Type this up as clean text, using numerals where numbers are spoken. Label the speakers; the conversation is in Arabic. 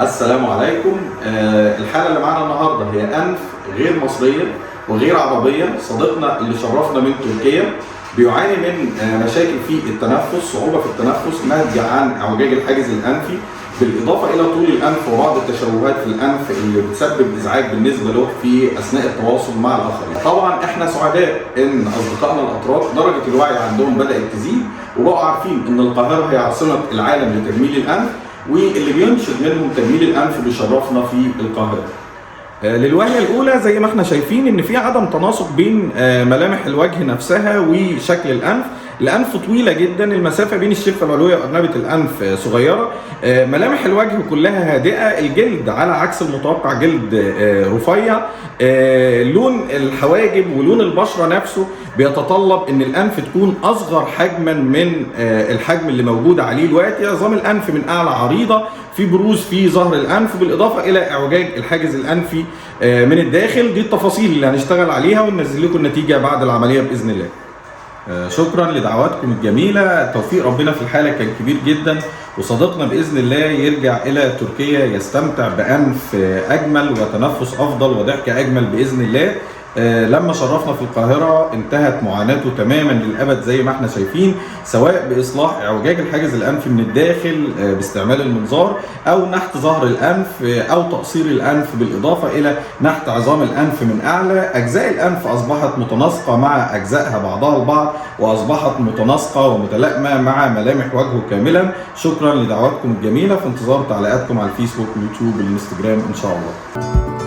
Speaker 1: السلام عليكم. الحالة اللي معانا النهاردة هي أنف غير مصرية وغير عربية. صديقنا اللي شرفنا من تركيا بيعاني من مشاكل في التنفس، صعوبة في التنفس ناتجة عن اعوجاج الحاجز الأنفي، بالإضافة إلى طول الأنف وبعض التشوهات في الأنف اللي بتسبب إزعاج بالنسبة له في أثناء التواصل مع الآخرين. طبعا إحنا سعداء إن أصدقائنا الأتراك درجة الوعي عندهم بدأت تزيد، وبقوا عارفين إن القاهرة هي عاصمة العالم لتجميل الأنف، واللي بينشد منهم تجميل الانف بيشرفنا في القاهره. للوهله الاولى زي ما احنا شايفين ان في عدم تناسق بين ملامح الوجه نفسها وشكل الانف. الانف طويله جدا، المسافه بين الشفه العلويه وارنبه الانف صغيره، ملامح الوجه كلها هادئه، الجلد على عكس المتوقع جلد رفيع، لون الحواجب ولون البشره نفسه بيتطلب ان الانف تكون اصغر حجما من الحجم اللي موجود عليه دلوقتي. عظام الانف من اعلى عريضه، في بروز في ظهر الانف، بالاضافه الى اعوجاج الحاجز الانفي من الداخل. دي التفاصيل اللي هنشتغل عليها وننزل لكم النتيجه بعد العمليه باذن الله. شكرا لدعواتكم الجميله، توفيق ربنا في الحاله كان كبير جدا، وصديقنا باذن الله يرجع الى تركيا يستمتع بانف اجمل وتنفس افضل وضحكه اجمل باذن الله. لما شرفنا في القاهرة انتهت معاناته تماما للأبد زي ما احنا شايفين، سواء بإصلاح اعوجاج الحاجز الأنفي من الداخل باستعمال المنظار، أو نحت ظهر الأنف، أو تقصير الأنف، بالإضافة إلى نحت عظام الأنف من أعلى. أجزاء الأنف أصبحت متناسقة مع أجزائها بعضها البعض، وأصبحت متناسقة ومتلائمة مع ملامح وجهه كاملا. شكرا لدعواتكم الجميلة، في انتظار تعليقاتكم على الفيسبوك واليوتيوب والانستجرام إن شاء الله.